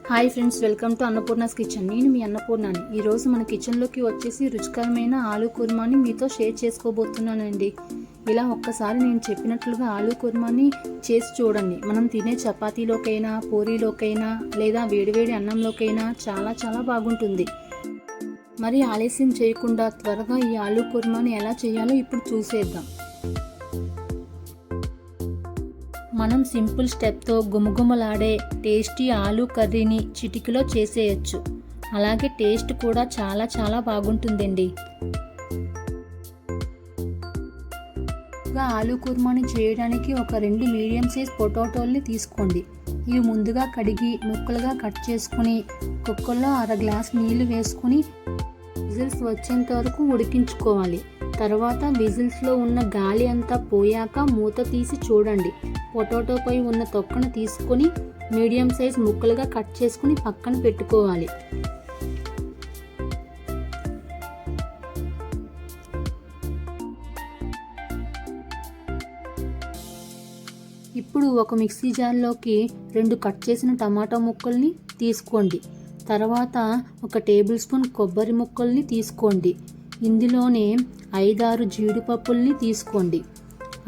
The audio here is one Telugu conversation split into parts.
Hi friends, welcome to Annapurna's kitchen. నేను మీ అన్నపూర్ణని. ఈరోజు మన కిచెన్లోకి వచ్చేసి రుచికరమైన ఆలూ కుర్మాని మీతో షేర్ చేసుకోబోతున్నానండి. ఇలా ఒక్కసారి నేను చెప్పినట్లుగా ఆలూ కుర్మాని చేసి చూడండి. మనం తినే చపాతీలోకైనా, పూరీలోకైనా లేదా వేడివేడి అన్నంలోకైనా చాలా చాలా బాగుంటుంది. మరి ఆలస్యం చేయకుండా త్వరగా ఈ ఆలూ కుర్మాని ఎలా చేయాలో ఇప్పుడు చూసేద్దాం. మనం సింపుల్ స్టెప్తో గుమగుమలాడే టేస్టీ ఆలూ కర్రీని చిటికలో చేసేయచ్చు. అలాగే టేస్ట్ కూడా చాలా చాలా బాగుంటుందండి. ఆలూ కుర్మాని చేయడానికి ఒక 2 మీడియం సైజ్ పొటాటోల్ని తీసుకోండి. ఇవి ముందుగా కడిగి ముక్కలుగా కట్ చేసుకుని కుక్కర్లో 1/2 గ్లాస్ నీళ్లు వేసుకుని విజిల్స్ వచ్చేంత వరకు ఉడికించుకోవాలి. తర్వాత విజిల్స్లో ఉన్న గాలి అంతా పోయాక మూత తీసి చూడండి. పొటాటోపై ఉన్న తొక్కను తీసుకొని మీడియం సైజ్ ముక్కలుగా కట్ చేసుకుని పక్కన పెట్టుకోవాలి. ఇప్పుడు ఒక మిక్సీ జార్లోకి 2 కట్ చేసిన టమాటా ముక్కల్ని తీసుకోండి. తర్వాత 1 టేబుల్ స్పూన్ కొబ్బరి ముక్కల్ని తీసుకోండి. ఇందులోనే 5-6 జీడిపప్పుల్ని తీసుకోండి.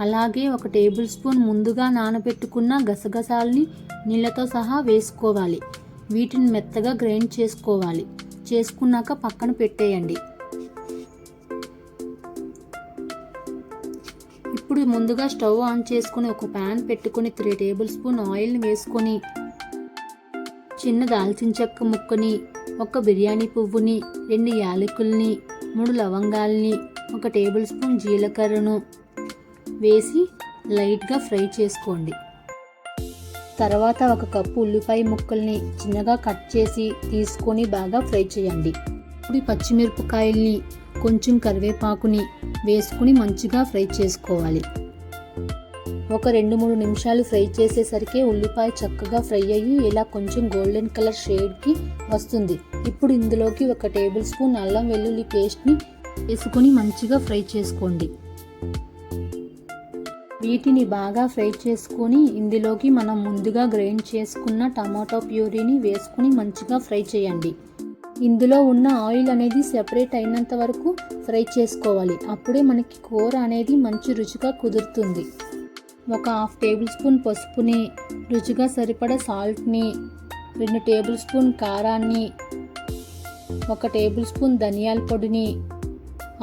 అలాగే 1 టేబుల్ స్పూన్ ముందుగా నానబెట్టుకున్న గసగసాలని నీళ్ళతో సహా వేసుకోవాలి. వీటిని మెత్తగా గ్రైండ్ చేసుకోవాలి. చేసుకున్నాక పక్కన పెట్టేయండి. ఇప్పుడు ముందుగా స్టవ్ ఆన్ చేసుకుని ఒక ప్యాన్ పెట్టుకుని 3 టేబుల్ స్పూన్ ఆయిల్ని వేసుకొని చిన్న దాల్చిన చెక్క ముక్కని, 1 బిర్యానీ పువ్వుని, 2 యాలకుల్ని, 3 లవంగాల్ని, 1 టేబుల్ స్పూన్ జీలకర్రను వేసి లైట్గా ఫ్రై చేసుకోండి. తర్వాత 1 కప్పు ఉల్లిపాయ ముక్కల్ని చిన్నగా కట్ చేసి తీసుకొని బాగా ఫ్రై చేయండి. ఇప్పుడు పచ్చిమిరపకాయల్ని, కొంచెం కరివేపాకుని వేసుకుని మంచిగా ఫ్రై చేసుకోవాలి. ఒక 2-3 నిమిషాలు ఫ్రై చేసేసరికి ఉల్లిపాయ చక్కగా ఫ్రై అయ్యి ఇలా కొంచెం గోల్డెన్ కలర్ షేడ్కి వస్తుంది. ఇప్పుడు ఇందులోకి 1 టేబుల్ స్పూన్ అల్లం వెల్లుల్లి పేస్ట్ని వేసుకుని మంచిగా ఫ్రై చేసుకోండి. వీటిని బాగా ఫ్రై చేసుకుని ఇందులోకి మనం ముందుగా గ్రైండ్ చేసుకున్న టమాటో ప్యూరీని వేసుకుని మంచిగా ఫ్రై చేయండి. ఇందులో ఉన్న ఆయిల్ అనేది సెపరేట్ అయినంత వరకు ఫ్రై చేసుకోవాలి. అప్పుడే మనకి కూర అనేది మంచి రుచిగా కుదురుతుంది. 1/2 టేబుల్ స్పూన్ పసుపుని, రుచిగా సరిపడా సాల్ట్ని, 2 టేబుల్ స్పూన్ కారాన్ని, 1 టేబుల్ స్పూన్ ధనియాల పొడిని,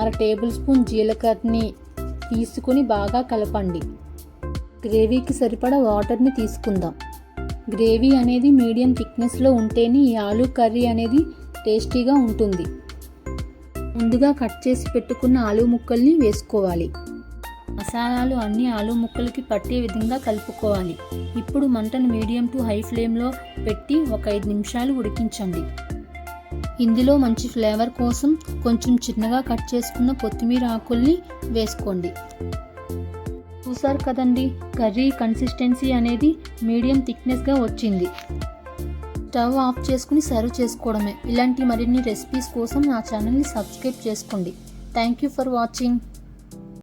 1/2 టేబుల్ స్పూన్ జీలకర్రని తీసుకుని బాగా కలపండి. గ్రేవీకి సరిపడా వాటర్ని తీసుకుందాం. గ్రేవీ అనేది మీడియం థిక్నెస్లో ఉంటేనే ఈ ఆలూ కర్రీ అనేది టేస్టీగా ఉంటుంది. ముందుగా కట్ చేసి పెట్టుకున్న ఆలూ ముక్కల్ని వేసుకోవాలి. మసాలాలు అన్ని ఆలూ ముక్కలకి పట్టే విధంగా కలుపుకోవాలి. ఇప్పుడు మంటను మీడియం టు హై ఫ్లేమ్లో పెట్టి ఒక 5 నిమిషాలు ఉడికించండి. ఇందులో మంచి ఫ్లేవర్ కోసం కొంచెం చిన్నగా కట్ చేసుకున్న కొత్తిమీర ఆకుల్ని వేసుకోండి. చూసారు కదండి, కర్రీ కన్సిస్టెన్సీ అనేది మీడియం థిక్నెస్గా వచ్చింది. స్టవ్ ఆఫ్ చేసుకుని సర్వ్ చేసుకోవడమే. ఇలాంటి మరిన్ని రెసిపీస్ కోసం నా ఛానల్ని సబ్స్క్రైబ్ చేసుకోండి. Thank you for watching.